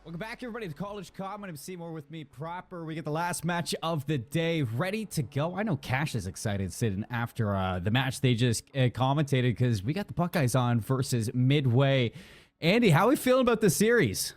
Welcome back, everybody, to College CoD. My name is Seymour. With me proper. We get the last match of the day ready to go. I know Cash is excited sitting after the match they just commentated because we got the Buckeyes on versus Midway. Andy, how are we feeling about the series?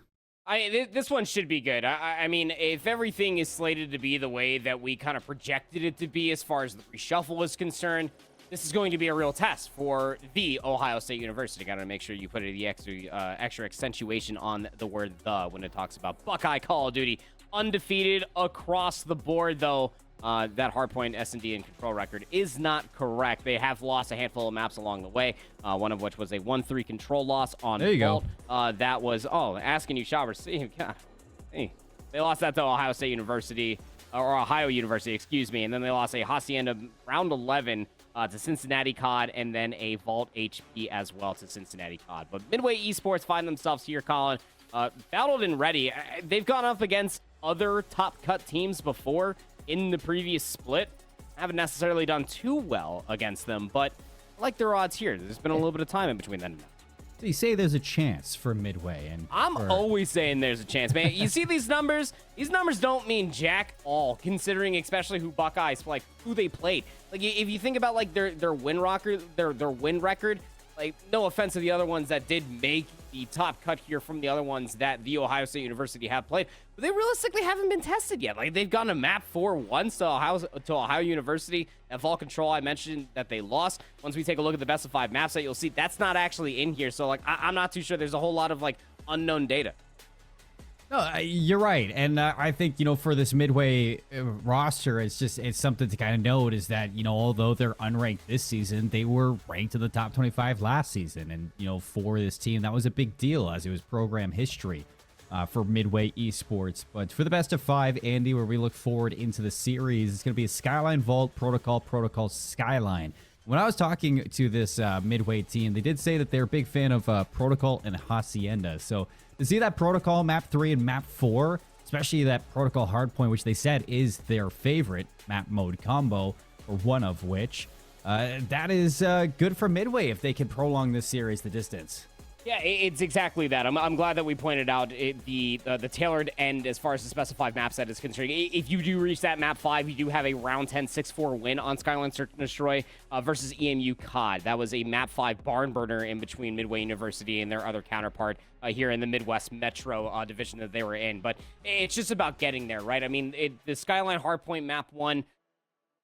This one should be good. I mean, if everything is slated to be the way that we kind of projected it to be as far as the reshuffle is concerned, this is going to be a real test for the Ohio State University. Got to make sure you put the extra accentuation on the word "the" when it talks about Buckeye Call of Duty. Undefeated across the board, though. That hardpoint S&D and control record is not correct. They have lost a handful of maps along the way, one of which was a 1-3 control loss on there you Vault. go. That was, asking you, shall receive. Hey, they lost that to Ohio State University, or Ohio University, excuse me, and then they lost a Hacienda round 11 to Cincinnati CoD, and then a Vault HP as well to Cincinnati CoD. But Midway Esports find themselves here, Colin, battled and ready. They've gone up against other top cut teams before in the previous split. Haven't necessarily done too well against them, but I like their odds here. There's been a little bit of time in between then and now. So you say there's a chance for Midway, and I'm always saying there's a chance, man. You see these numbers? These numbers don't mean jack all, considering especially who Buckeyes, like who they played. Like if you think about like their win record, their win record. Like, no offense to the other ones that did make the top cut here from the other ones that the Ohio State University have played, but they realistically haven't been tested yet. Like, they've gone to map 4 once to Ohio University at Vault Control. I mentioned that they lost. Once we take a look at the best of 5 maps that you'll see, that's not actually in here. So, like, I'm not too sure. There's a whole lot of, like, unknown data. No, you're right. And I think, for this Midway roster, it's something to kind of note is that, although they're unranked this season, they were ranked in the top 25 last season. And, for this team, that was a big deal as it was program history for Midway Esports. But for the best of 5, Andy, where we look forward into the series, it's going to be a Skyline Vault, Protocol, Skyline. When I was talking to this Midway team, they did say that they're a big fan of Protocol and Hacienda. So to see that Protocol map 3 and map 4, especially that Protocol hardpoint, which they said is their favorite map mode combo, or one of which, that is good for Midway if they can prolong this series the distance. Yeah, it's exactly that. I'm glad that we pointed out the tailored end as far as the specified map set is concerned. If you do reach that map 5, you do have a round 10 6-4 win on Skyline Search and Destroy versus EMU CoD. That was a map 5 barn burner in between Midway University and their other counterpart here in the Midwest Metro division that they were in. But it's just about getting there, right? I mean, the Skyline Hardpoint map 1,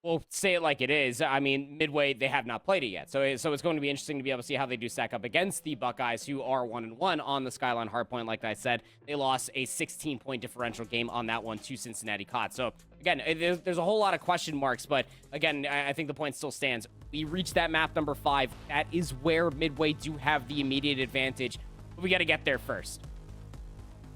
we'll say it like it is. I mean, Midway, they have not played it yet. So it's going to be interesting to be able to see how they do stack up against the Buckeyes, who are 1-1 on the Skyline Hardpoint. Like I said, they lost a 16-point differential game on that one to Cincinnati CoD. So, again, there's a whole lot of question marks. But, again, I think the point still stands. We reached that map number 5. That is where Midway do have the immediate advantage. But we got to get there first.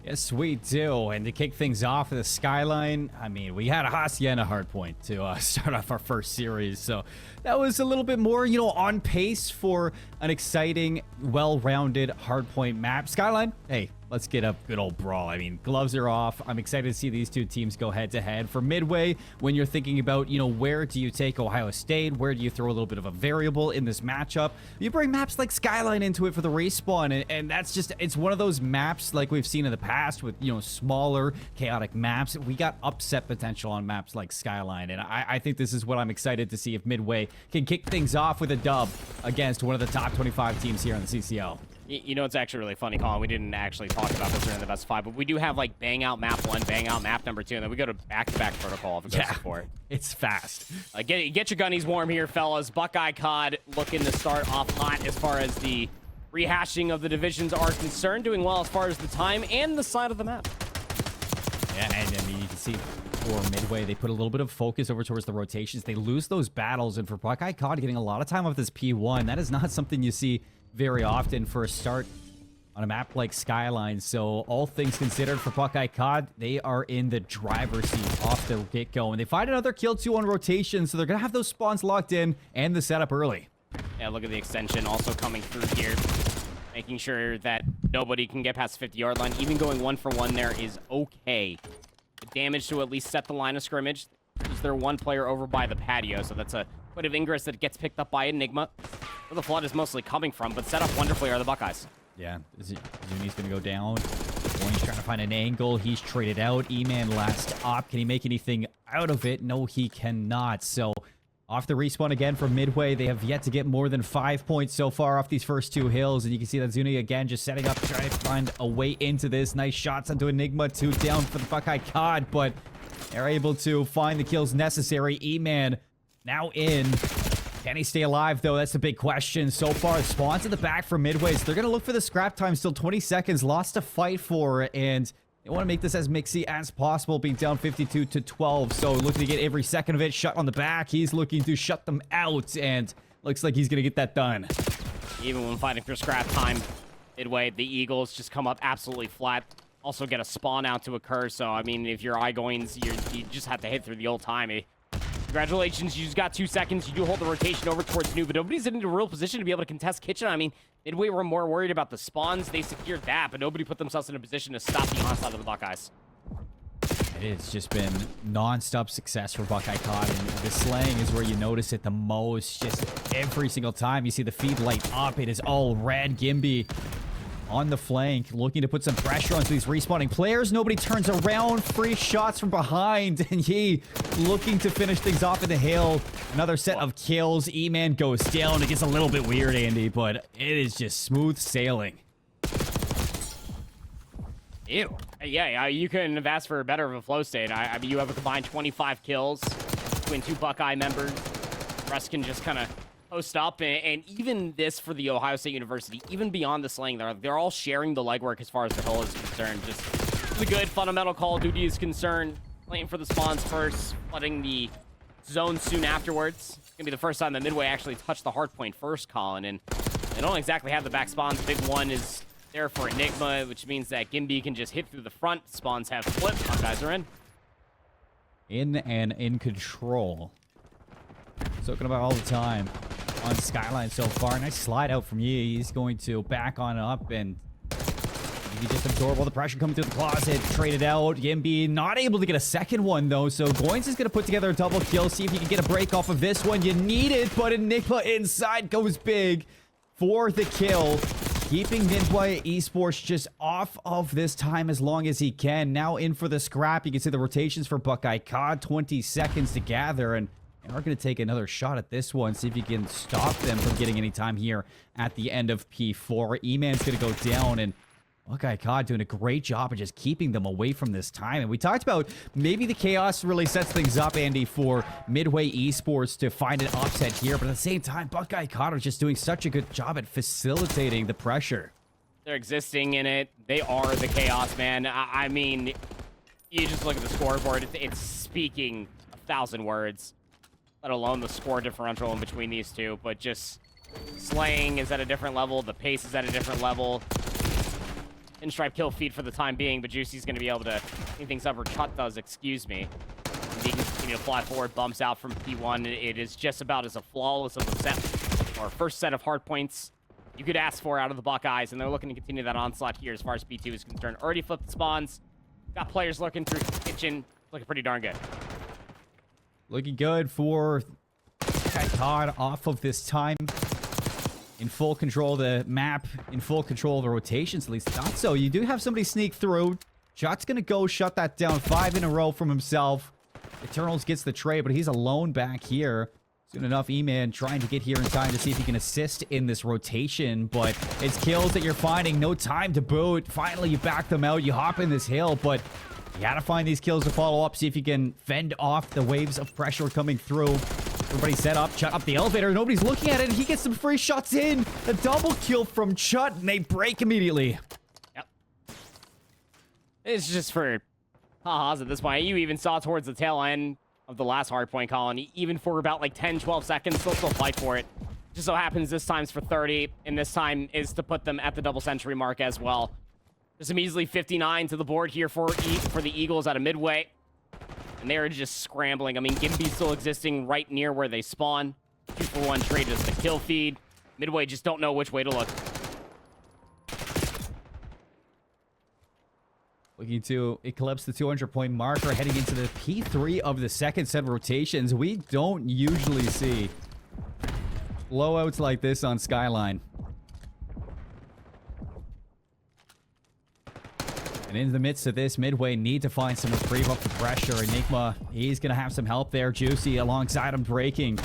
Yes, we do. And to kick things off with the Skyline, I mean, we had a Hacienda hardpoint to start off our first series. So that was a little bit more, on pace for an exciting, well-rounded hardpoint map. Skyline, hey, let's get a good old brawl. I mean, gloves are off. I'm excited to see these two teams go head-to-head. For Midway, when you're thinking about, where do you take Ohio State? Where do you throw a little bit of a variable in this matchup? You bring maps like Skyline into it for the respawn, and that's just, it's one of those maps like we've seen in the past with, smaller, chaotic maps. We got upset potential on maps like Skyline, and I think this is what I'm excited to see if Midway can kick things off with a dub against one of the top 25 teams here on the CCL. It's actually really funny, Colin. We didn't actually talk about this during the best of 5, but we do have, like, bang out map 1, bang out map number 2, and then we go to back-to-back Protocol if it goes to 4. It's fast. Get your gunnies warm here, fellas. Buckeye CoD looking to start off hot as far as the rehashing of the divisions are concerned, doing well as far as the time and the side of the map. Yeah, and I mean, you can see for Midway, they put a little bit of focus over towards the rotations. They lose those battles, and for Buckeye CoD getting a lot of time off this P1, that is not something you see very often for a start on a map like Skyline. So all things considered for Buckeye CoD, they are in the driver's seat off the get-go, and they find another kill 2 on rotation, so they're gonna have those spawns locked in and the setup early. Yeah, look at the extension also coming through here, making sure that nobody can get past the 50-yard line. Even going 1 for 1 there is okay. The damage to at least set the line of scrimmage. Is there one player over by the patio, so that's a bit of ingress that gets picked up by Enigma, where the flood is mostly coming from, but set up wonderfully are the Buckeyes. Yeah, Zuni's gonna go down. Orange trying to find an angle. He's traded out. E-Man last op. Can he make anything out of it? No, he cannot. So off the respawn again from Midway. They have yet to get more than 5 points so far off these first 2 hills. And you can see that Zuni again just setting up, trying to find a way into this. Nice shots onto Enigma. 2 down for the Buckeye CoD, but they're able to find the kills necessary. E-Man now in. Can he stay alive, though? That's the big question. So far, spawns at the back for Midway. So they're going to look for the scrap time. Still 20 seconds. Lots to fight for. And they want to make this as mixy as possible, being down 52-12. So looking to get every second of it. Shut on the back. He's looking to shut them out. And looks like he's going to get that done. Even when fighting for scrap time, Midway, the Eagles just come up absolutely flat. Also get a spawn out to occur. So, I mean, if you're Igoins, you just have to hit through the old timey. Congratulations, you just got 2 seconds. You do hold the rotation over towards New, but nobody's in a real position to be able to contest Kitchen. I mean, Midway were more worried about the spawns. They secured that, but nobody put themselves in a position to stop the onslaught of the Buckeyes. It's just been non-stop success for Buckeye CoD, and the slaying is where you notice it the most. Just every single time you see the feed light up, it is all red. Gimby on the flank, looking to put some pressure onto these respawning players. Nobody turns around. Free shots from behind. And Yi looking to finish things off in the hill. Another set of kills. E-Man goes down. It gets a little bit weird, Andy, but it is just smooth sailing. Ew. Yeah, you couldn't have asked for a better of a flow state. I mean, you have a combined 25 kills between 2 Buckeye members. The rest can just kind of post up, and even this for the Ohio State University, even beyond the slaying, they're all sharing the legwork as far as the hill is concerned. Just the good fundamental Call of Duty is concerned. Playing for the spawns first, flooding the zone soon afterwards. It's gonna be the first time that Midway actually touched the hard point first, Colin, and they don't exactly have the back spawns. Big one is there for Enigma, which means that Gimby can just hit through the front. Spawns have flipped. Our guys are in. In control. Soaking about all the time on Skyline so far. Nice slide out from Yi. He's going to back on up, and you can just absorb all the pressure coming through the closet. Trade it out. Gimby not able to get a second one, though, so Goins is going to put together a double kill. See if he can get a break off of this one. You need it, but Enigma inside goes big for the kill. Keeping Midway Esports just off of this time as long as he can. Now in for the scrap. You can see the rotations for Buckeye CoD. 20 seconds to gather, and we're going to take another shot at this one. See if you can stop them from getting any time here at the end of P4. E-Man's going to go down, and Buckeye CoD doing a great job of just keeping them away from this time. And we talked about maybe the chaos really sets things up, Andy, for Midway Esports to find an upset here. But at the same time, Buckeye CoD are just doing such a good job at facilitating the pressure. They're existing in it. They are the chaos, man. I mean, you just look at the scoreboard. It's speaking 1,000 words, let alone the score differential in between these two. But just slaying is at a different level. The pace is at a different level. Pinstripe kill feed for the time being, but Juicy's going to be able to clean things up, or Chut does, excuse me. He can continue to fly forward, bumps out from P1. It is just about as a flawless of a set, or first set of hard points you could ask for out of the Buckeyes, and they're looking to continue that onslaught here as far as P2 is concerned. Already flipped the spawns. Got players lurking through Kitchen. Looking pretty darn good. Looking good for CoD off of this time. In full control of the map, in full control of the rotations, at least thought so. You do have somebody sneak through. Shot's gonna go shut that down. 5 in a row from himself. Eternals gets the trade, but he's alone back here. Soon enough, E-Man trying to get here in time to see if he can assist in this rotation, but it's kills that you're finding. No time to boot. Finally, you back them out. You hop in this hill, but you gotta find these kills to follow up, see if you can fend off the waves of pressure coming through. Everybody set up. Chut up the elevator. Nobody's looking at it. And he gets some free shots in. A double kill from Chut, and they break immediately. Yep. It's just for ha-has at this point. You even saw towards the tail end of the last hardpoint, Colin. Even for about like 10, 12 seconds, they'll still fight for it. Just so happens this time's for 30, and this time is to put them at the double century mark as well. There's a measly 59 to the board here for the Eagles out of Midway. And they're just scrambling. I mean, Gimby's still existing right near where they spawn. 2-for-1 trade is the kill feed. Midway just don't know which way to look. Looking to eclipse the 200-point marker, heading into the P3 of the second set of rotations. We don't usually see blowouts like this on Skyline. And in the midst of this, Midway need to find some reprieve off the pressure. Enigma, he's going to have some help there. Juicy alongside him breaking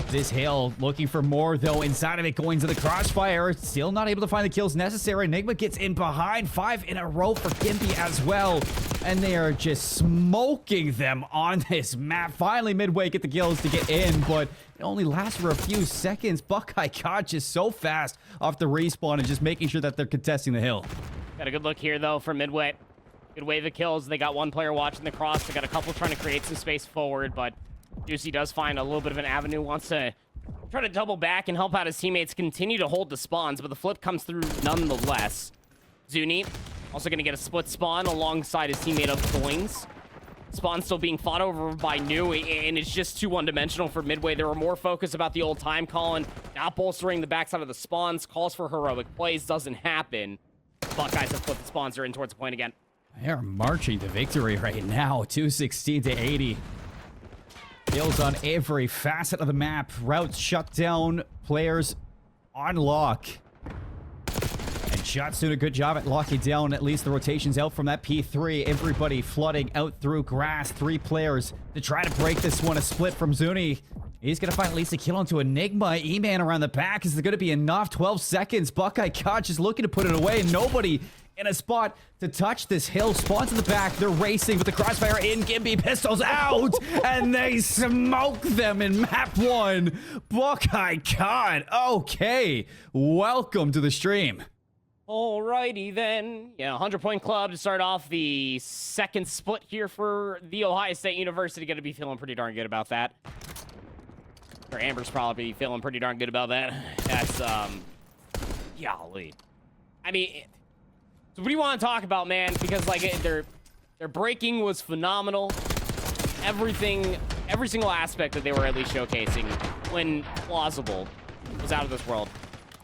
this hill. Looking for more, though. Inside of it, going to the crossfire. Still not able to find the kills necessary. Enigma gets in behind. 5 in a row for Gimpy as well. And they are just smoking them on this map. Finally, Midway get the kills to get in, but it only lasts for a few seconds. Buckeye caught just so fast off the respawn and just making sure that they're contesting the hill. Got a good look here, though, from Midway. Good wave of kills. They got one player watching the cross. They got a couple trying to create some space forward, but Juicy does find a little bit of an avenue. Wants to try to double back and help out his teammates continue to hold the spawns, but the flip comes through nonetheless. Zuni also going to get a split spawn alongside his teammate of Coins. Spawn still being fought over by New, and it's just too one-dimensional for Midway. They were more focused about the old time calling, not bolstering the backside of the spawns. Calls for heroic plays doesn't happen. Buckeyes have flipped the spawns. They're in towards the point again. They're marching to victory right now. 216 to 80. Kills on every facet of the map. Routes shut down. Players on lock. And Shot's doing a good job at locking down at least the rotations out from that P3. Everybody flooding out through grass. 3 players to try to break this one. A split from Zuni. He's going to find at least a kill onto Enigma. E-Man around the back. Is it going to be enough? 12 seconds. Buckeye caught just looking to put it away. Nobody in a spot to touch this hill. Spawns in the back. They're racing with the crossfire in. Gimpy pistols out. And they smoke them in map 1. Buckeye caught. Okay. Welcome to the stream. Alrighty then. Yeah, 100-point club to start off the second split here for the Ohio State University. Going to be feeling pretty darn good about that. Or Amber's probably feeling pretty darn good about that. That's, golly. I mean, so what do you want to talk about, man? Because, like, their breaking was phenomenal. Every single aspect that they were at least showcasing, when plausible, was out of this world.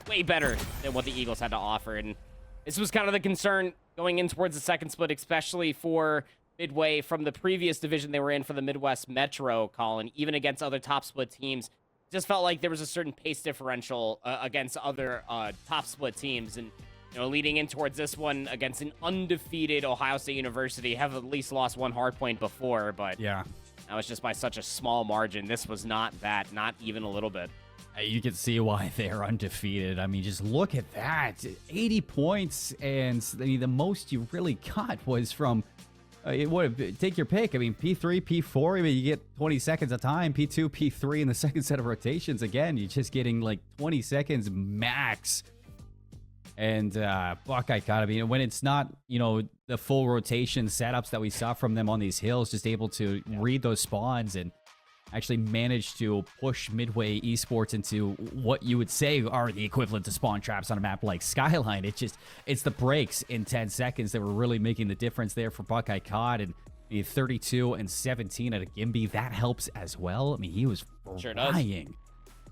Way better than what the Eagles had to offer. And this was kind of the concern going in towards the second split, especially for Midway from the previous division they were in for the Midwest Metro, Colin. Even against other top split teams, just felt like there was a certain pace differential against other top split teams. And, you know, leading in towards this one against an undefeated Ohio State University, have at least lost 1 hard point before, but yeah, that was just by such a small margin. This was not that, not even a little bit. You can see why they're undefeated. I mean, just look at that. 80 points, and I mean, the most you really got was from, take your pick. I mean, P3, P4, I mean, you get 20 seconds a time. P2, P3 in the second set of rotations. Again, you're just getting like 20 seconds max. And Buckeye got, I mean, when it's not, you know, the full rotation setups that we saw from them on these hills, just able to read those spawns and actually managed to push Midway Esports into what you would say are the equivalent to spawn traps on a map like Skyline. It's the breaks in 10 seconds that were really making the difference there for Buckeye CoD. And 32 and 17 at a Gimpy, that helps as well. I mean, he was flying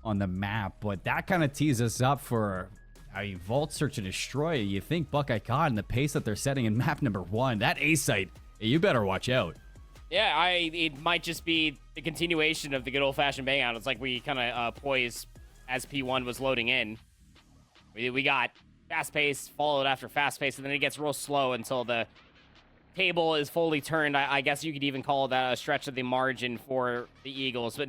on the map, but that kind of tees us up for, I mean, Vault Search and Destroy. You think Buckeye CoD and the pace that they're setting in map number 1, that A site, you better watch out. Yeah, it might just be the continuation of the good old-fashioned bang out. It's like we kind of poised as P1 was loading in. We got fast-paced, followed after fast-paced, and then it gets real slow until the table is fully turned. I guess you could even call that a stretch of the margin for the Eagles. But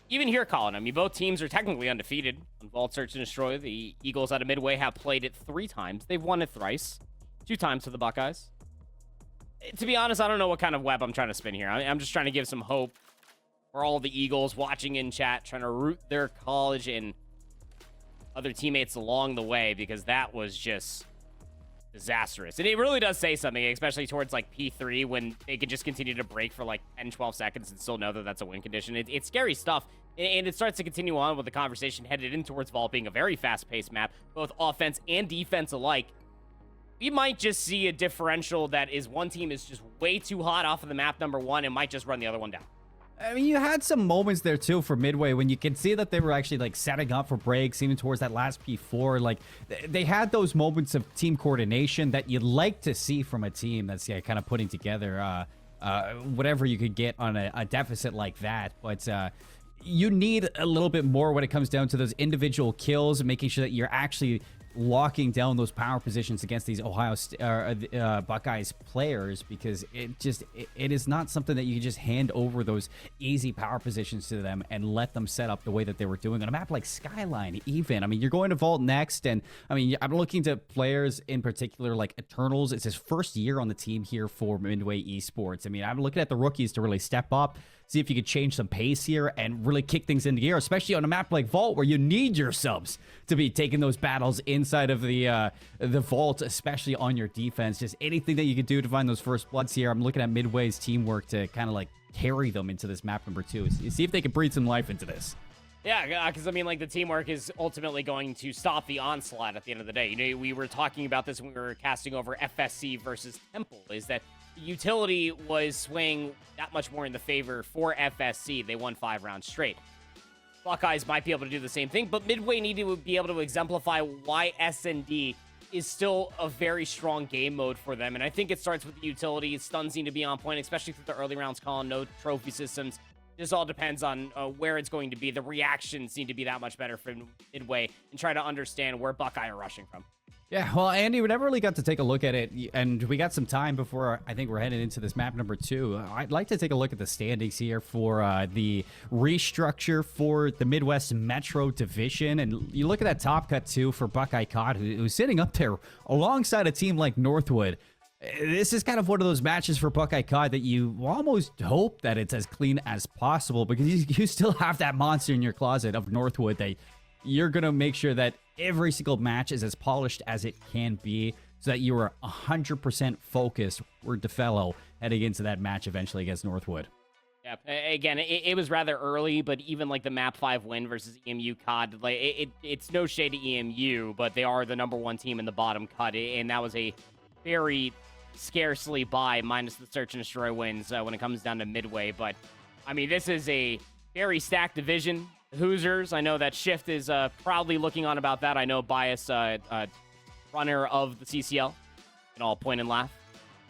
even here, Colin, I mean, both teams are technically undefeated on Vault Search and Destroy. The Eagles out of Midway have played it 3 times. They've won it thrice. 2 times to the Buckeyes. To be honest, I don't know what kind of web I'm trying to spin here. I'm just trying to give some hope for all the Eagles watching in chat, trying to root their college and other teammates along the way, because that was just disastrous. And it really does say something, especially towards like P3, when they can just continue to break for like 10, 12 seconds and still know that that's a win condition. It's scary stuff. And it starts to continue on with the conversation headed in towards Vault being a very fast-paced map, both offense and defense alike. We might just see a differential that is one team is just way too hot off of the map number 1 and might just run the other one down. I mean, you had some moments there too for Midway when you can see that they were actually like setting up for breaks, even towards that last P4. Like they had those moments of team coordination that you'd like to see from a team that's kind of putting together whatever you could get on a deficit like that. But you need a little bit more when it comes down to those individual kills and making sure that you're actually locking down those power positions against these Buckeyes players, because it is not something that you can just hand over those easy power positions to them and let them set up the way that they were doing on a map like Skyline even. I mean, you're going to Vault next, and I mean, I'm looking to players in particular like Eternals. It's his first year on the team here for Midway Esports. I mean, I'm looking at the rookies to really step up, see if you could change some pace here and really kick things into gear, especially on a map like Vault where you need your subs to be taking those battles inside of the Vault, especially on your defense. Just anything that you could do to find those first bloods here. I'm looking at Midway's teamwork to kind of like carry them into this map number 2. See if they can breathe some life into this. Yeah, because I mean, like, the teamwork is ultimately going to stop the onslaught at the end of the day. You know, we were talking about this when we were casting over FSC versus Temple, is that utility was swaying that much more in the favor for FSC. They won 5 rounds straight. Buckeyes might be able to do the same thing, but Midway need to be able to exemplify why S&D is still a very strong game mode for them. And I think it starts with the utility. Stuns need to be on point, especially through the early rounds, Colin. No trophy systems. This all depends on where it's going to be. The reactions need to be that much better for Midway and try to understand where Buckeye are rushing from. Yeah, well, Andy, we never really got to take a look at it, and we got some time before I think we're heading into this map number 2. I'd like to take a look at the standings here for the restructure for the Midwest Metro Division, and you look at that top cut, too, for Buckeye CoD, who's sitting up there alongside a team like Northwood. This is kind of one of those matches for Buckeye CoD that you almost hope that it's as clean as possible, because you still have that monster in your closet of Northwood that you're going to make sure that every single match is as polished as it can be, so that you are 100% focused, word to fellow, heading into that match eventually against Northwood. Yeah, again, it was rather early, but even like the map 5 win versus EMU COD, like it's no shade to EMU, but they are the #1 team in the bottom cut, and that was a very scarcely buy, minus the search and destroy wins when it comes down to Midway. But I mean, this is a very stacked division. Hoosiers, I know that Shift is proudly looking on about that. I know Bias, runner of the CCL, can all point and laugh.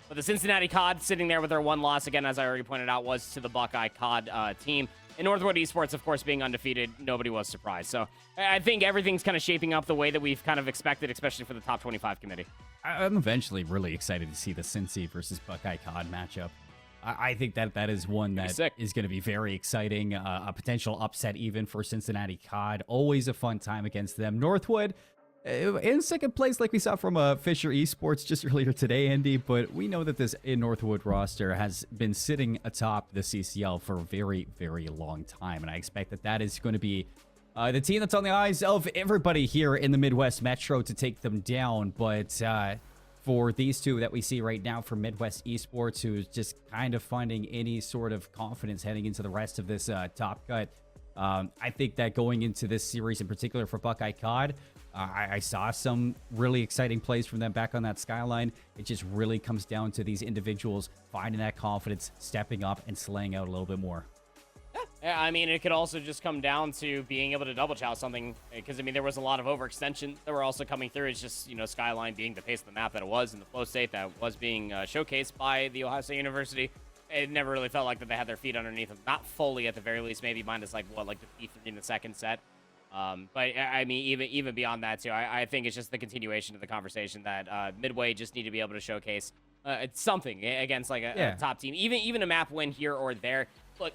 But the Cincinnati COD sitting there with their 1 loss, again, as I already pointed out, was to the Buckeye COD team. And Northwood Esports, of course, being undefeated, nobody was surprised. So I think everything's kind of shaping up the way that we've kind of expected, especially for the top 25 committee. I'm eventually really excited to see the Cincy versus Buckeye CoD matchup. I think that is one that is going to be very exciting. A potential upset even for Cincinnati CoD. Always a fun time against them. Northwood in second place, like we saw from Fisher Esports just earlier today, Andy. But we know that this Northwood roster has been sitting atop the CCL for a very, very long time. And I expect that is going to be the team that's on the eyes of everybody here in the Midwest Metro to take them down. But for these two that we see right now from Midwest Esports, who's just kind of finding any sort of confidence heading into the rest of this top cut, I think that going into this series in particular for Buckeye CoD, I saw some really exciting plays from them back on that skyline. It just really comes down to these individuals finding that confidence, stepping up, and slaying out a little bit more. Yeah, I mean, it could also just come down to being able to double chow something, because, I mean, there was a lot of overextension that were also coming through. It's just, you know, Skyline being the pace of the map that it was, and the flow state that was being showcased by the Ohio State University. It never really felt like that they had their feet underneath them. Not fully, at the very least, maybe minus, like, what, like the P3 in the second set. But, I mean, even beyond that, too, I think it's just the continuation of the conversation that Midway just need to be able to showcase it's something against, like, a top team. Even a map win here or there. Look,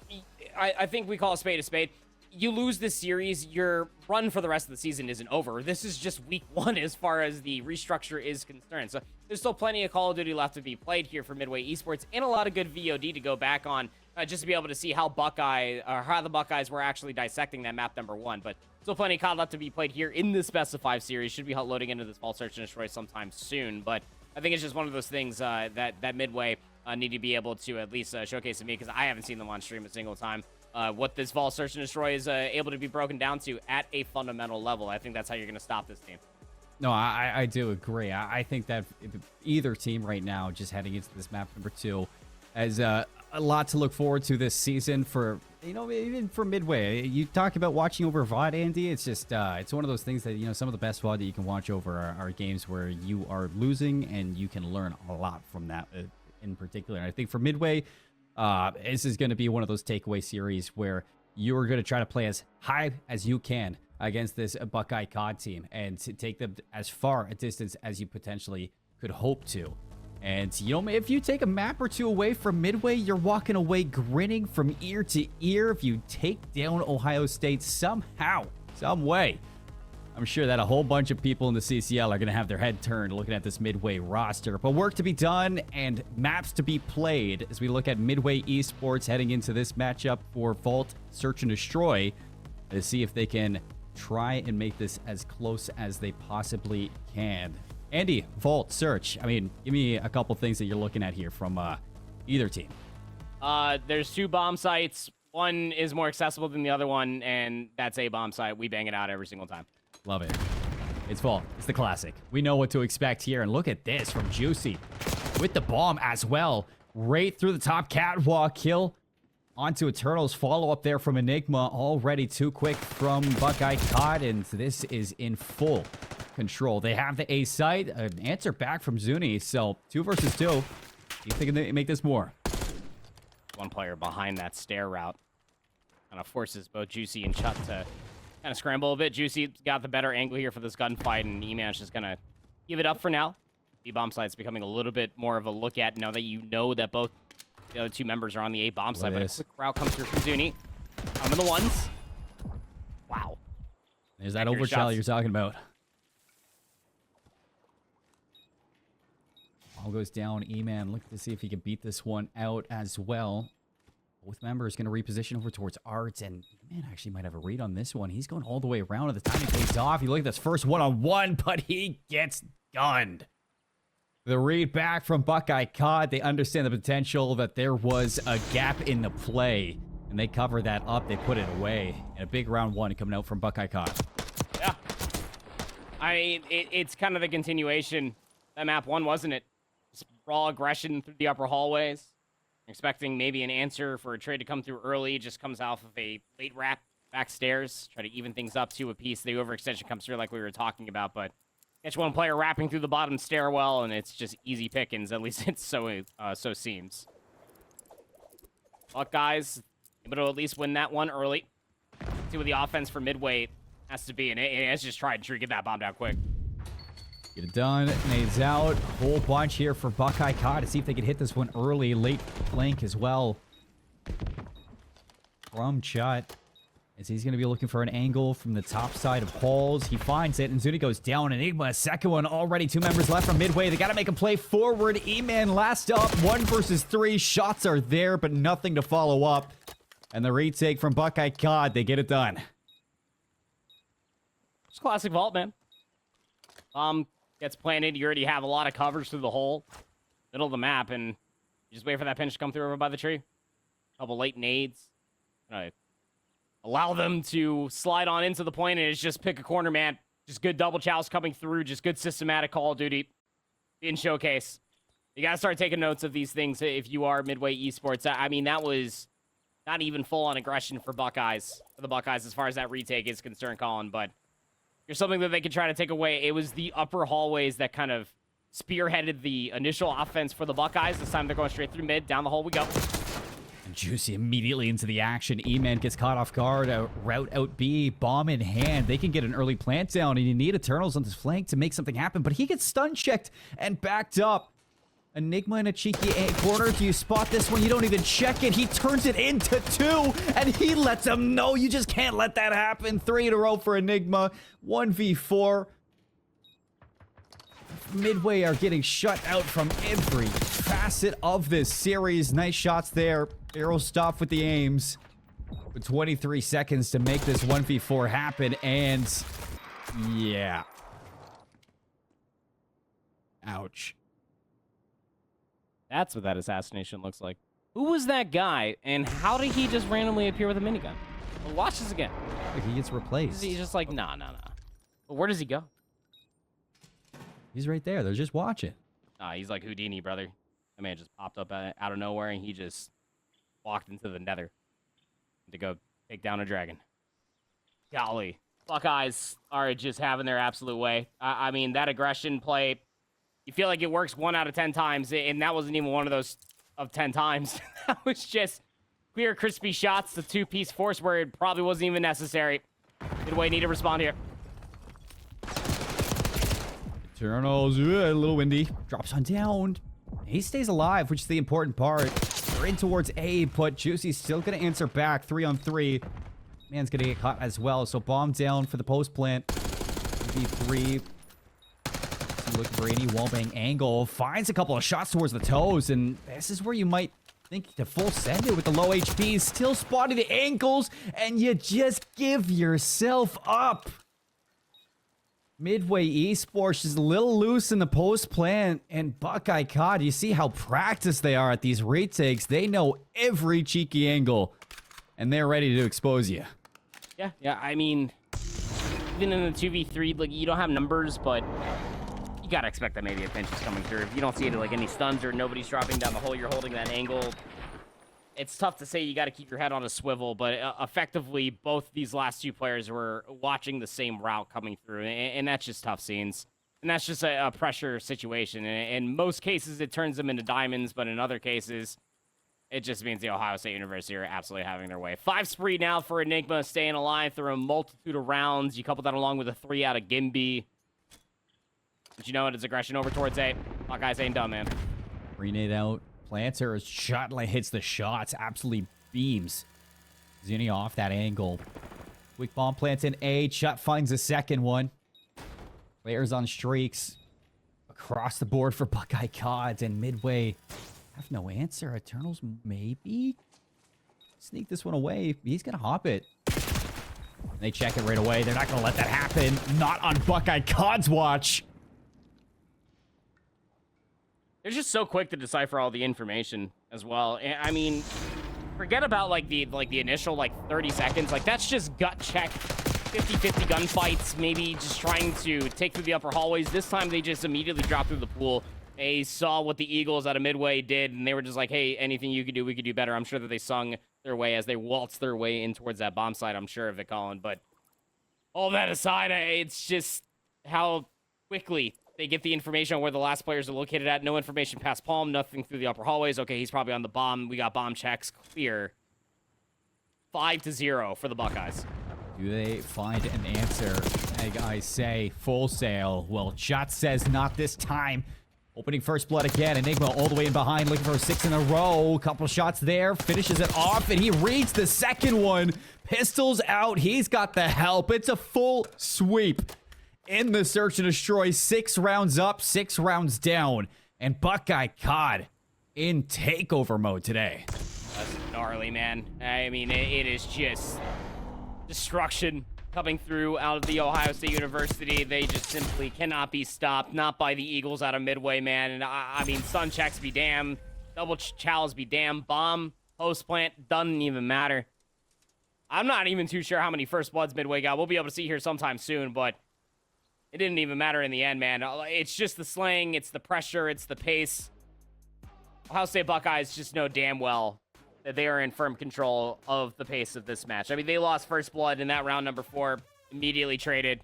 I think we call a spade a spade. You lose this series, your run for the rest of the season isn't over. This is just week 1 as far as the restructure is concerned. So there's still plenty of Call of Duty left to be played here for Midway Esports, and a lot of good VOD to go back on just to be able to see how the Buckeyes were actually dissecting that map #1. But still plenty of COD left to be played here in the Specified series. Should be loading into this Vault Search and Destroy sometime soon. But I think it's just one of those things that Midway need to be able to at least showcase to me, because I haven't seen them on stream a single time. What this Vault Search and Destroy is able to be broken down to at a fundamental level. I think that's how you're going to stop this team. No, I do agree. I think that either team right now, just heading into this map #2, has a lot to look forward to this season for, you know, even for Midway. You talk about watching over VOD, Andy. It's just, it's one of those things that, you know, some of the best VOD that you can watch over are games where you are losing and you can learn a lot from that in particular. And I think for Midway, this is going to be one of those takeaway series where you're going to try to play as high as you can against this Buckeye CoD team and to take them as far a distance as you potentially could hope to. And, you know, if you take a map or two away from Midway, you're walking away grinning from ear to ear if you take down Ohio State somehow, some way. I'm sure that a whole bunch of people in the CCL are going to have their head turned looking at this Midway roster. But work to be done and maps to be played as we look at Midway Esports heading into this matchup for Vault, Search, and Destroy to see if they can try and make this as close as they possibly can. Andy, Vault, Search, I mean, give me a couple things that you're looking at here from either team. There's 2 bomb sites. One is more accessible than the other one, and that's a bomb site. We bang it out every single time. Love it. It's Vault. It's the classic. We know what to expect here, and look at this from Juicy with the bomb as well. Right through the top catwalk kill. Onto Eternals. Follow-up there from Enigma. Already too quick from Buckeye CoD, and this is in full control. They have the A site. An answer back from Zuni. So 2 versus 2. You think they make this more? One player behind that stair route. Kind of forces both Juicy and Chut to kind of scramble a bit. Juicy got the better angle here for this gunfight, and E-Man's just going to give it up for now. The bomb site's becoming a little bit more of a look at now that you know that both the other 2 members are on the A bomb site. But a quick route comes through from Zuni. Coming the ones. Wow. There's that overshell you're talking about. All goes down. E-Man looking to see if he can beat this one out as well. Both members going to reposition over towards Arts, and E-Man actually might have a read on this one. He's going all the way around at the time he pays off. You look at this first one-on-one, but he gets gunned. The read back from Buckeye CoD. They understand the potential that there was a gap in the play, and they cover that up. They put it away. And a big round 1 coming out from Buckeye CoD. Yeah. I mean, it's kind of the continuation. That map 1, wasn't it? Just raw aggression through the upper hallways. Expecting maybe an answer for a trade to come through early. Just comes off of a late wrap backstairs. Try to even things up to a piece. The overextension comes through like we were talking about, but catch one player wrapping through the bottom stairwell, and it's just easy pickings. At least it's so seems. Buckeyes able to at least win that one early. See what the offense for Midway has to be, and it's just try and get that bomb down quick. Get it done. Nades out. Whole bunch here for Buckeye CoD to see if they can hit this one early. Late flank as well from Chut. As he's going to be looking for an angle from the top side of halls. He finds it, and Zuni goes down. Enigma, a second one already. 2 members left from Midway. They got to make a play forward. E-Man last up. 1 versus 3. Shots are there, but nothing to follow up. And the retake from Buckeye CoD. They get it done. Just classic Vault, man. Gets planted. You already have a lot of coverage through the whole middle of the map, and you just wait for that pinch to come through over by the tree. Couple late nades. Allow them to slide on into the point, and it's just pick a corner, man. Just good double chows coming through. Just good systematic Call of Duty in showcase. You got to start taking notes of these things if you are Midway Esports. I mean, that was not even full-on aggression for the Buckeyes as far as that retake is concerned, Colin, but here's something that they could try to take away. It was the upper hallways that kind of spearheaded the initial offense for the Buckeyes. This time they're going straight through mid. Down the hole we go. And Juicy immediately into the action. E-Man gets caught off guard. A route out B. Bomb in hand. They can get an early plant down, and you need Eternals on this flank to make something happen. But he gets stun checked and backed up. Enigma in a cheeky corner. Do you spot this one? You don't even check it. He turns it into 2, and he lets him know. You just can't let that happen. 3 in a row for Enigma. 1v4. Midway are getting shut out from every facet of this series. Nice shots there. Arrow stop with the aims. With 23 seconds to make this 1v4 happen, and yeah. Ouch. That's what that assassination looks like. Who was that guy, and how did he just randomly appear with a minigun? Well, watch this again. Like he gets replaced. He's just like, nah. But where does he go? He's right there. They're just watching. Nah, he's like Houdini, brother. That man just popped up out of nowhere, and he just walked into the nether to go take down a dragon. Golly. Buckeyes are just having their absolute way. I mean, that aggression play, you feel like it works 1 out of 10 times, and that wasn't even one of those of 10 times. That was just clear, crispy shots, the 2-piece force where it probably wasn't even necessary. It Midway need to respond here. Eternals, a little windy. Drops on down. He stays alive, which is the important part. They're in towards A, but Juicy's still going to answer back. 3-on-3. Man's going to get caught as well. So bomb down for the post plant. B3. Looking for any wallbang angle. Finds a couple of shots towards the toes. And this is where you might think to full send it with the low HP. Still spotting the ankles. And you just give yourself up. Midway Esports is a little loose in the post plant, and Buckeye CoD, you see how practiced they are at these retakes. They know every cheeky angle, and they're ready to expose you. Yeah, I mean, even in the 2v3, like, you don't have numbers, but you gotta expect that maybe a pinch is coming through. If you don't see it, like, any stuns or nobody's dropping down the hole, you're holding that angle. It's tough to say. You got to keep your head on a swivel, but effectively, both these last two players were watching the same route coming through, and that's just tough scenes. And that's just a pressure situation. And in most cases, it turns them into diamonds, but in other cases, it just means the Ohio State University are absolutely having their way. 5 spree now for Enigma, staying alive through a multitude of rounds. You couple that along with a 3 out of Gimby. But you know what? It's aggression over towards A. Buckeyes ain't done, man. Grenade out. Planter shot like hits the shots, absolutely beams. Zinni off that angle. Quick bomb plants in A. Shot finds a second one. Players on streaks across the board for Buckeye CoD, and Midway have no answer. Eternals maybe sneak this one away. He's gonna hop it. They check it right away. They're not gonna let that happen. Not on Buckeye CoD's watch. They're just so quick to decipher all the information as well. I mean, forget about like the initial 30 seconds. Like, that's just gut check, 50-50 gunfights, maybe just trying to take through the upper hallways. This time they just immediately dropped through the pool. They saw what the Eagles out of Midway did, and they were just like, hey, anything you could do, we could do better. I'm sure that they sung their way as they waltzed their way in towards that bomb site, I'm sure of it, Colin. But all that aside, it's just how quickly they get the information on where the last players are located at. No information past Palm, nothing through the upper hallways. Okay, he's probably on the bomb. We got bomb checks clear. 5-0 for the Buckeyes. Do they find an answer? Like I say, full sail. Well, Shot says not this time. Opening first blood again. Enigma all the way in behind, looking for 6 in a row. Couple shots there, finishes it off, and he reads the second one. Pistols out. He's got the help. It's a full sweep. In the search and destroy, 6 rounds up, 6 rounds down, and Buckeye CoD in takeover mode today. That's gnarly, man. I mean, it is just destruction coming through out of the Ohio State University. They just simply cannot be stopped, not by the Eagles out of Midway, man. And I mean, stun checks be damn, double chows be damn, bomb, post plant, doesn't even matter. I'm not even too sure how many first bloods Midway got. We'll be able to see here sometime soon, but it didn't even matter in the end, man. It's just the slaying, it's the pressure, it's the pace. Ohio State Buckeyes just know damn well that they are in firm control of the pace of this match. I mean, they lost first blood in that round number 4, immediately traded.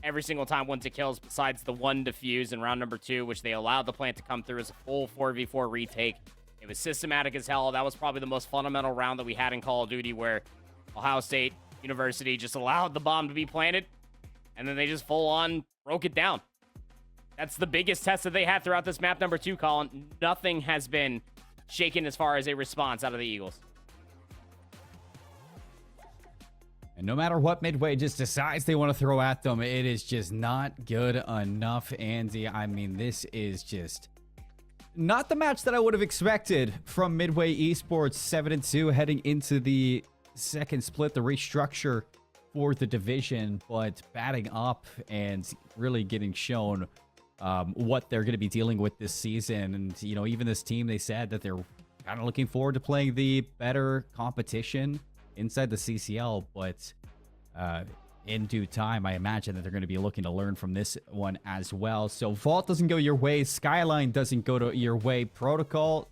Every single time went to kills besides the one defuse in round number 2, which they allowed the plant to come through as a full 4v4 retake. It was systematic as hell. That was probably the most fundamental round that we had in Call of Duty, where Ohio State University just allowed the bomb to be planted, and then they just full on broke it down. That's the biggest test that they had throughout this map number 2, Colin. Nothing has been shaken as far as a response out of the Eagles. And no matter what Midway just decides they want to throw at them, it is just not good enough, Andy. I mean, this is just not the match that I would have expected from Midway Esports. 7-2 heading into the second split, the restructure for the division, but batting up and really getting shown what they're going to be dealing with this season. And, you know, even this team, they said that they're kind of looking forward to playing the better competition inside the CCL, but in due time, I imagine that they're going to be looking to learn from this one as well. So Vault doesn't go your way. Skyline doesn't go to your way. Protocol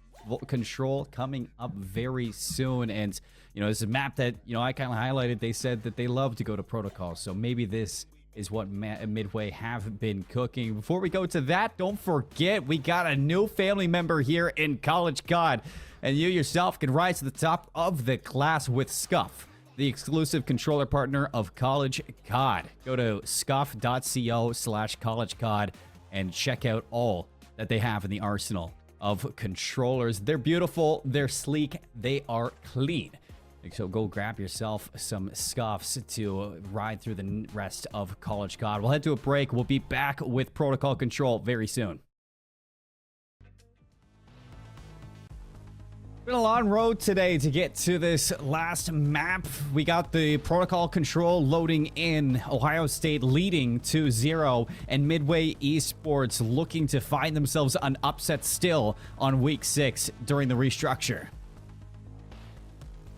Control coming up very soon. And, you know, this is a map that, you know, I kind of highlighted. They said that they love to go to Protocol. So maybe this is what Midway have been cooking. Before we go to that, don't forget, we got a new family member here in College CoD. And you yourself can rise to the top of the class with Scuff, the exclusive controller partner of College CoD. Go to scuff.co/collegecod and check out all that they have in the arsenal of controllers. They're beautiful, they're sleek, they are clean. So go grab yourself some scuffs to ride through the rest of College CoD. We'll head to a break. We'll be back with Protocol Control very soon. Been a long road today to get to this last map. We got the Protocol Control loading in. Ohio State leading 2-0, and Midway Esports looking to find themselves an upset still on week 6 during the restructure.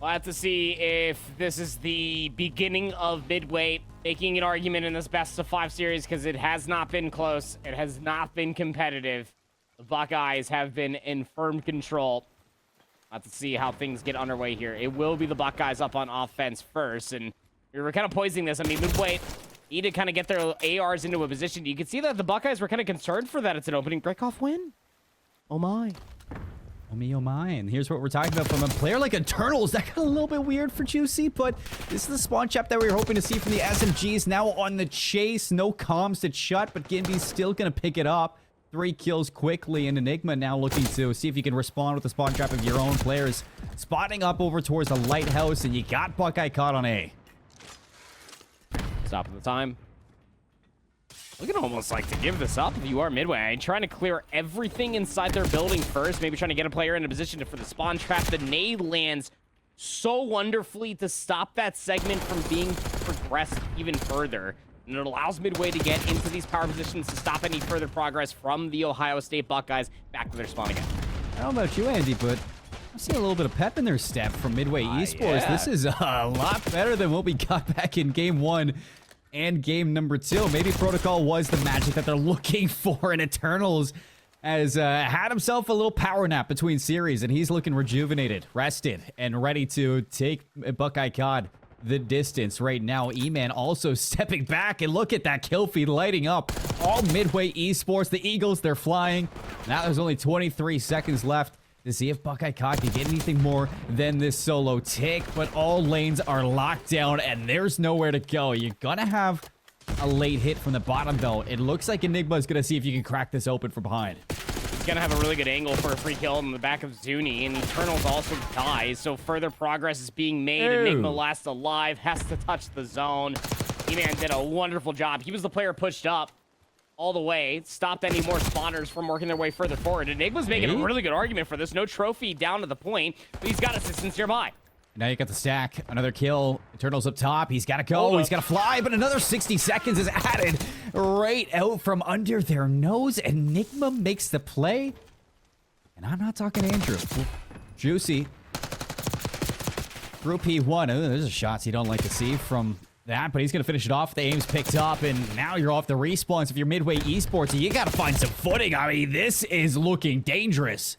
We'll have to see if this is the beginning of Midway making an argument in this best of 5 series, because it has not been close. It has not been competitive. The Buckeyes have been in firm control. We'll have to see how things get underway here. It will be the Buckeyes up on offense first, and we were kind of poisoning this. I mean, Midway need to kind of get their ARs into a position. You can see that the Buckeyes were kind of concerned for that. It's an opening break-off win. Oh, my. Oh, me, oh, my. And here's what we're talking about from a player like Eternals. That got a little bit weird for Juicy, but this is the spawn trap that we were hoping to see from the SMGs. Now on the chase. No comms to shut, but Gimby's still going to pick it up. 3 kills quickly, and Enigma now looking to see if you can respond with the spawn trap of your own players. Spotting up over towards the lighthouse, and you got Buckeye caught on A. Stop at the time. Looking almost like to give this up if you are Midway. Trying to clear everything inside their building first. Maybe trying to get a player in a position for the spawn trap. The nade lands so wonderfully to stop that segment from being progressed even further. And it allows Midway to get into these power positions to stop any further progress from the Ohio State Buckeyes back to their spawn again. I don't know about you, Andy, but I'm seeing a little bit of pep in their step from Midway Esports. Yeah. This is a lot better than what we got back in game 1 and game number 2. Maybe Protocol was the magic that they're looking for, and Eternals has had himself a little power nap between series, and he's looking rejuvenated, rested, and ready to take Buckeye CoD the distance right now. E-Man also stepping back, and look at that kill feed lighting up. All Midway Esports, the Eagles, they're flying. Now there's only 23 seconds left to see if Buckeye CoD can get anything more than this solo tick, but all lanes are locked down, and there's nowhere to go. You're gonna have a late hit from the bottom, though. It looks like Enigma is gonna see if you can crack this open from behind. Gonna have a really good angle for a free kill in the back of Zuni, and Eternals also dies, so further progress is being made. Ew. Enigma last alive, has to touch the zone. E-Man did a wonderful job. He was the player pushed up all the way, stopped any more spawners from working their way further forward. Enigma's making a really good argument for this. No trophy down to the point, but he's got assistance nearby. Now you got the stack. Another kill. Eternals up top. He's got to go. He's got to fly, but another 60 seconds is added right out from under their nose. Enigma makes the play. And I'm not talking Andrew. Juicy. Through P1. Oh, there's shots you don't like to see from that, but he's going to finish it off. The aim's picked up, and now you're off the respawns. If you're Midway Esports, you got to find some footing. I mean, this is looking dangerous.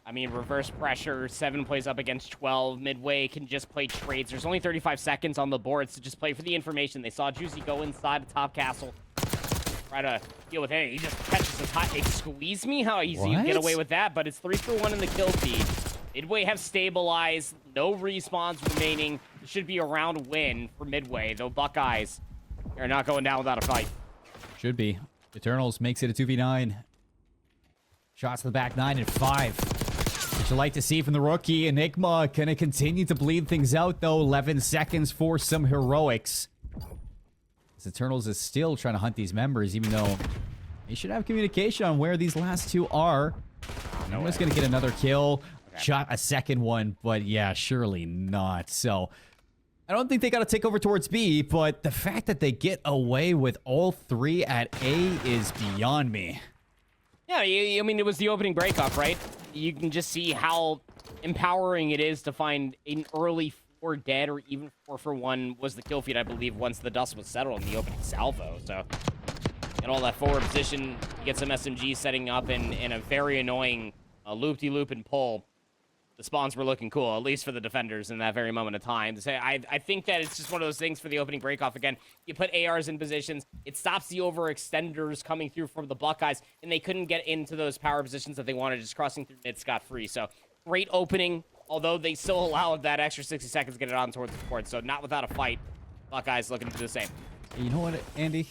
I mean, reverse pressure, 7 plays up against 12. Midway can just play trades. There's only 35 seconds on the boards to just play for the information. They saw Juicy go inside the top castle. Try to deal with it. He just catches his hot. Excuse me? How easy you get away with that, but it's 3-for-1 in the kill feed. Midway have stabilized. No respawns remaining. It should be a round win for Midway, though Buckeyes are not going down without a fight. Should be. Eternals makes it a 2v9. Shots to the back, 9 and 5. What you like to see from the rookie. Enigma gonna continue to bleed things out, though. 11 seconds for some heroics. As Eternals is still trying to hunt these members, even though they should have communication on where these last two are. Enigma's gonna get another kill. Okay. Shot a second one, but yeah, surely not. So I don't think they got to take over towards B, but the fact that they get away with all 3 at A is beyond me. Yeah, I mean, it was the opening breakup, right? You can just see how empowering it is to find an early 4 dead or even 4-for-1 was the kill feed, I believe, once the dust was settled in the opening salvo. So, in all that forward position, you get some SMG setting up in a very annoying loop-de-loop and pull. The spawns were looking cool, at least for the defenders in that very moment of time. To say, I think that it's just one of those things for the opening breakoff. Again, you put ARs in positions, it stops the overextenders coming through from the Buckeyes, and they couldn't get into those power positions that they wanted, just crossing through mid scot-free. So, great opening. although they still allowed that extra 60 seconds to get it on towards the board. So not without a fight. Buckeyes looking to do the same. You know what, Andy?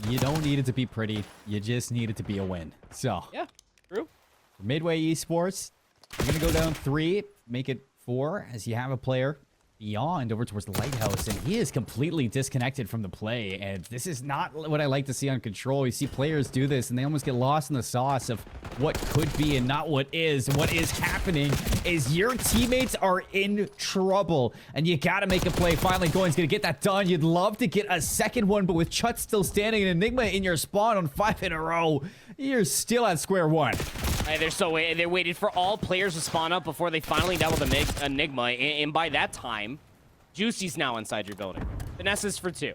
You don't need it to be pretty. You just need it to be a win. So, Yeah, true. for Midway Esports, you're going to go down 3, make it 4, as you have a player beyond over towards the lighthouse, and he is completely disconnected from the play, and this is not what I like to see on Control. You see players do this, and they almost get lost in the sauce of what could be and not what is. And what is happening is your teammates are in trouble, and you gotta make a play. Finally, Going's gonna get that done. You'd love to get a second one, but with Chut still standing and Enigma in your spawn on 5 in a row, you're still at square one. Hey, they waited for all players to spawn up before they finally dealt with Enigma, and by that time, Juicy's now inside your building. Vanessa's for 2.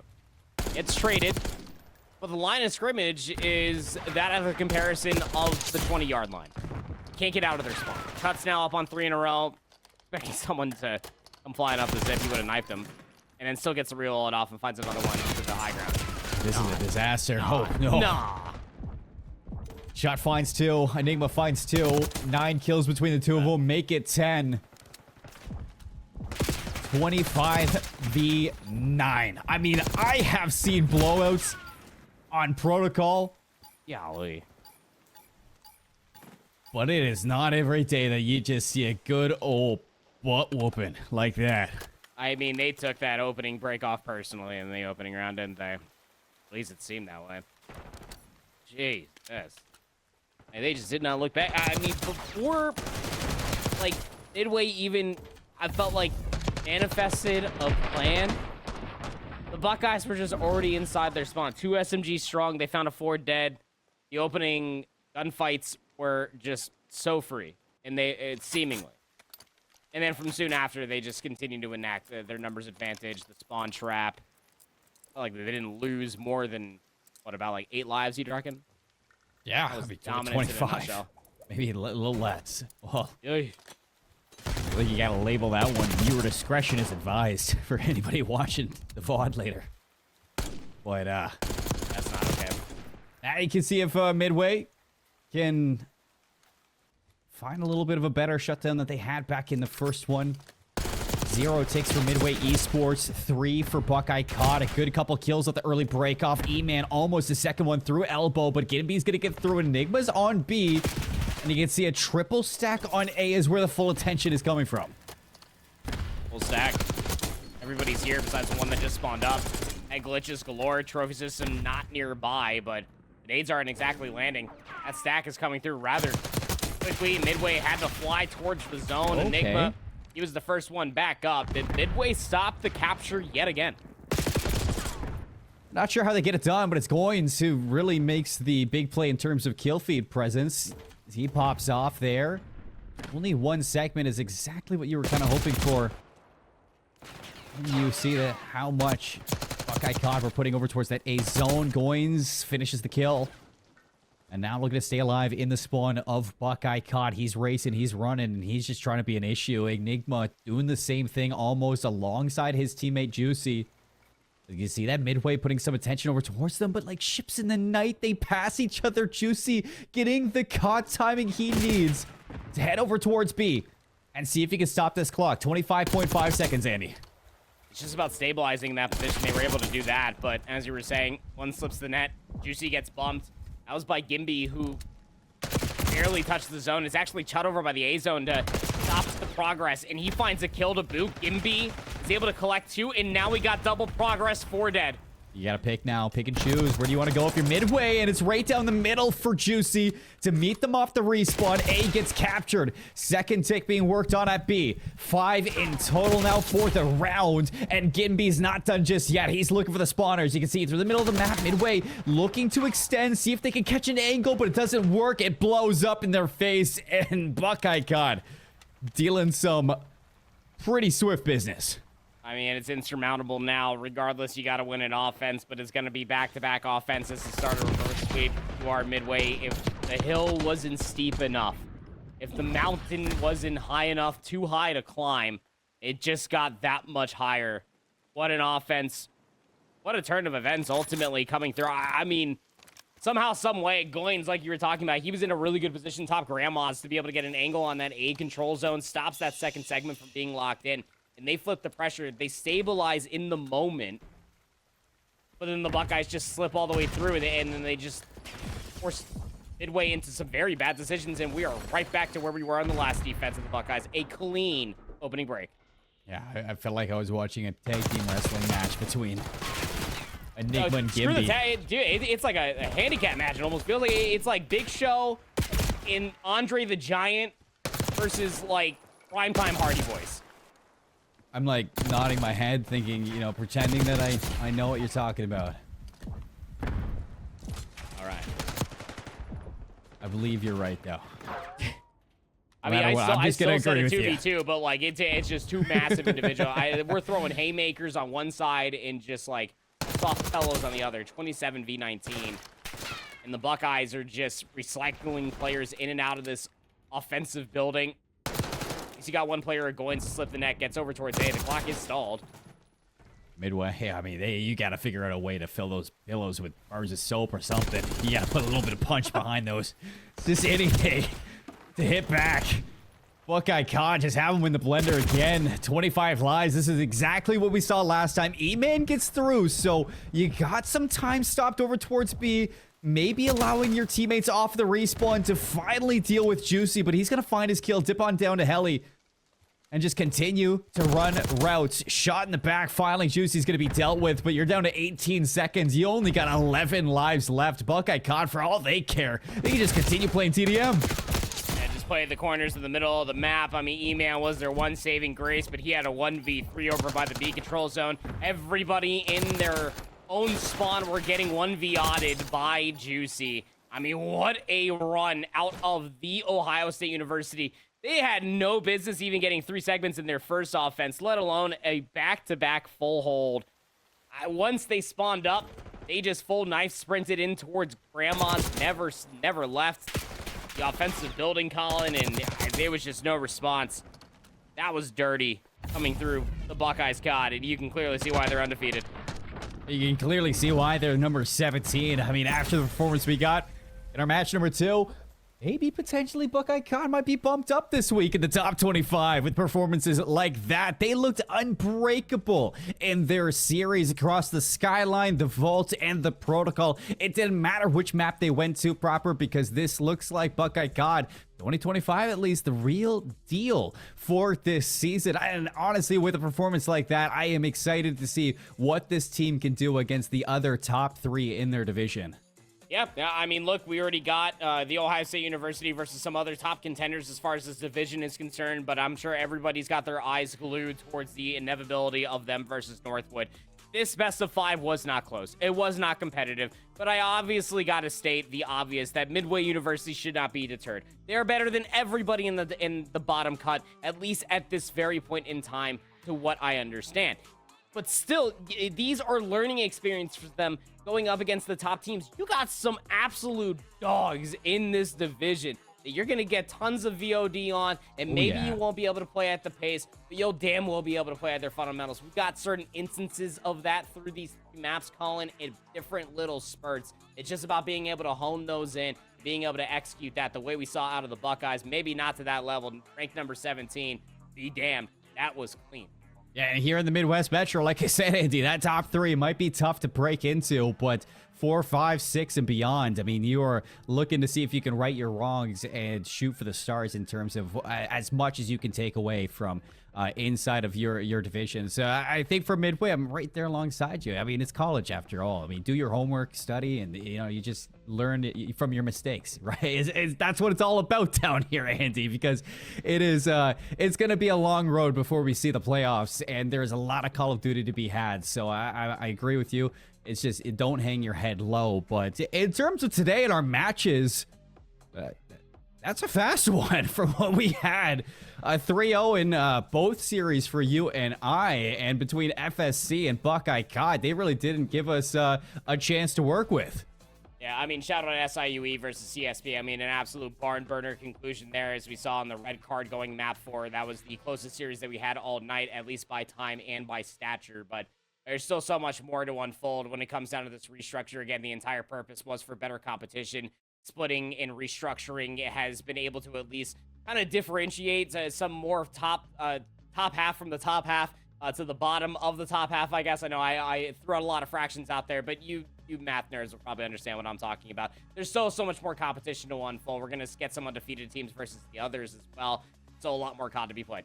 It's traded, but the line of scrimmage is that of a comparison of the 20-yard line. Can't get out of their spawn. Cut's now up on 3 in a row, expecting someone to come flying up as if he would have knifed him, and then still gets to reel it off and finds another one to the high ground. This is a disaster. Oh, no. Nah. Shot finds 2. Enigma finds 2. 9 kills between the two of them. Make it 10. 25v9. I mean, I have seen blowouts on Protocol, Golly. but it is not every day that you just see a good old butt whooping like that. I mean, they took that opening break off personally in the opening round, didn't they? At least it seemed that way. Jesus. And they just did not look back. I mean, before, like, Midway even, I felt like, manifested a plan, the Buckeyes were just already inside their spawn. 2 SMGs strong. They found a 4 dead. The opening gunfights were just so free, and seemingly. And then from soon after, they just continued to enact their numbers advantage, the spawn trap. Felt like they didn't lose more than, what, about like 8 lives, you'd reckon? Yeah, was maybe dominance in a 25. nutshell. Maybe a little less. Well, Oy. I think you gotta label that one. Viewer discretion is advised for anybody watching the VOD later. But, That's not okay. now you can see if Midway can find a little bit of a better shutdown that they had back in the first one. 0 takes for Midway Esports, 3 for Buckeye CoD. A good couple kills at the early break off. E-Man almost the second one through elbow, but Gimby's gonna get through. Enigma's on B, and you can see a triple stack on A is where the full attention is coming from. Full stack. Everybody's here besides the one that just spawned up. And glitches galore. Trophy system not nearby, but the nades aren't exactly landing. That stack is coming through rather quickly. Midway had to fly towards the zone. Okay. Enigma, he was the first one back up. Did Midway stop the capture yet again? Not sure how they get it done, but it's Goins who really makes the big play in terms of kill feed presence. He pops off there. Only 1 segment is exactly what you were kind of hoping for. And you see that how much Buckeye CoD were putting over towards that A zone. Goins finishes the kill. And now looking to stay alive in the spawn of Buckeye CoD. He's racing, he's running, and he's just trying to be an issue. Enigma doing the same thing almost alongside his teammate Juicy. You see that Midway putting some attention over towards them, but like ships in the night, they pass each other. Juicy getting the CoD timing he needs to head over towards B and see if he can stop this clock. 25.5 seconds, Andy. It's just about stabilizing that position. They were able to do that, but as you were saying, one slips the net. Juicy gets bumped. That was by Gimby, who barely touched the zone. It's actually Chut over by the A zone to stop the progress, and he finds a kill to boot. Gimby is able to collect 2, and now we got double progress, 4 dead. You gotta pick now, pick and choose. Where do you want to go if you're Midway? And it's right down the middle for Juicy to meet them off the respawn. A gets captured. Second tick being worked on at B. 5 in total now for the round. And Gimby's not done just yet. He's looking for the spawners. You can see through the middle of the map, Midway looking to extend, see if they can catch an angle, but it doesn't work. It blows up in their face. And Buckeye CoD dealing some pretty swift business. I mean, it's insurmountable now. Regardless, you got to win an offense, but it's going to be back-to-back offenses to start a reverse sweep to our Midway. If the hill wasn't steep enough, if the mountain wasn't high enough, too high to climb, it just got that much higher. What an offense. What a turn of events ultimately coming through. I mean, somehow, some way, Goins, like you were talking about, he was in a really good position, top grandmas, to be able to get an angle on that A control zone, stops that second segment from being locked in, and they flip the pressure. They stabilize in the moment, but then the Buckeyes just slip all the way through, and then they just force Midway into some very bad decisions, and we are right back to where we were on the last defense of the Buckeyes. A clean opening break. Yeah, I felt like I was watching a tag team wrestling match between Enigma and Screw the Gimby. tag, dude, it's like a handicap match. It almost feels like it's like Big Show in Andre the Giant versus like primetime Hardy Boys. I'm like nodding my head, thinking, you know, pretending that I know what you're talking about. All right. I believe you're right, though. I mean, I still said a 2v2, but like it's just two massive individual. We're throwing haymakers on one side and just like soft pillows on the other. 27v19, and the Buckeyes are just recycling players in and out of this offensive building. You got one player going to slip the net, gets over towards A. The clock is stalled. Midway, yeah, I mean, you got to figure out a way to fill those pillows with bars of soap or something. You got to put a little bit of punch behind those. It's just anything to hit back. Buckeye CoD, just have him in the blender again. 25 lives. This is exactly what we saw last time. E-Man gets through, so you got some time stopped over towards B. Maybe allowing your teammates off the respawn to finally deal with Juicy, but he's going to find his kill, dip on down to Heli, and just continue to run routes. Shot in the back. Finally, Juicy's going to be dealt with, but you're down to 18 seconds. You only got 11 lives left. Buckeye CoD, for all they care, they can just continue playing TDM. And just play the corners in the middle of the map. I mean, E-Man was their one saving grace, but he had a 1v3 over by the B control zone. Everybody in their own spawn were getting 1v-odded by Juicy. I mean, what a run out of the Ohio State University. They had no business even getting 3 segments in their first offense, let alone a back-to-back full hold. Once they spawned up, they just full knife sprinted in towards Grandma's, never left the offensive building, Colin, and there was just no response. That was dirty coming through the Buckeyes CoD, and you can clearly see why they're undefeated. You can clearly see why they're number 17. I mean, after the performance we got in our match number 2, maybe potentially Buckeye CoD might be bumped up this week in the top 25 with performances like that. They looked unbreakable in their series across the Skyline, the Vault, and the Protocol. It didn't matter which map they went to proper because this looks like Buckeye CoD 2025, at least, the real deal for this season. And honestly, with a performance like that, I am excited to see what this team can do against the other top 3 in their division. Yeah, I mean, look, we already got the Ohio State University versus some other top contenders as far as this division is concerned, but I'm sure everybody's got their eyes glued towards the inevitability of them versus Northwood. This best of 5 was not close. It was not competitive, but I obviously got to state the obvious that Midway University should not be deterred. They're better than everybody in the bottom cut, at least at this very point in time, to what I understand. But still, these are learning experience for them going up against the top teams. You got some absolute dogs in this division that you're going to get tons of VOD on, and maybe you won't be able to play at the pace, but you'll damn well be able to play at their fundamentals. We've got certain instances of that through these maps, Colin, in different little spurts. It's just about being able to hone those in, being able to execute that the way we saw out of the Buckeyes. Maybe not to that level. Ranked number 17, be damned. That was clean. Yeah, and here in the Midwest Metro, like I said, Andy, that top 3 might be tough to break into, but 4, 5, 6, and beyond, I mean, you are looking to see if you can right your wrongs and shoot for the stars in terms of as much as you can take away from inside of your division. So I think for Midway, I'm right there alongside you. I mean, it's college after all. I mean, do your homework, study, and you just learn from your mistakes, right? That's what it's all about down here, Andy, because it's going to be a long road before we see the playoffs, and there's a lot of Call of Duty to be had. So I agree with you. It's just, don't hang your head low. But in terms of today in our matches, that's a fast one from what we had. 3-0 in both series for you and I. And between FSC and Buckeye CoD, they really didn't give us a chance to work with. Yeah, I mean, shout out to SIUE versus CSP. I mean, an absolute barn burner conclusion there, as we saw on the red card going map 4. That was the closest series that we had all night, at least by time and by stature. But There's still so much more to unfold when it comes down to this restructure. Again, the entire purpose was for better competition. Splitting and restructuring has been able to at least kind of differentiate some more top half from the top half to the bottom of the top half, I guess. I know I threw out a lot of fractions out there, but you math nerds will probably understand what I'm talking about. There's still so much more competition to unfold. We're going to get some undefeated teams versus the others as well. So a lot more COD to be played.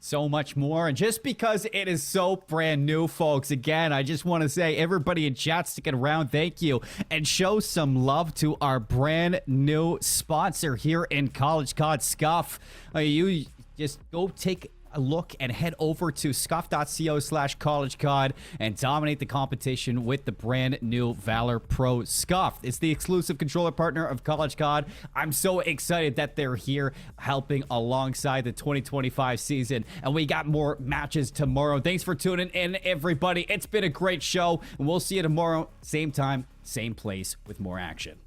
So much more. And just because it is so brand new, folks, again, I just want to say, everybody in chat sticking around, thank you. And show some love to our brand new sponsor here in College COD, Scuff. You just go take a look and head over to scuff.co/collegecod and dominate the competition with the brand new Valor Pro Scuff. It's the exclusive controller partner of College COD. I'm so excited that they're here helping alongside the 2025 season, and we got more matches tomorrow. Thanks for tuning in, everybody. It's been a great show, and we'll see you tomorrow, same time, same place, with more action.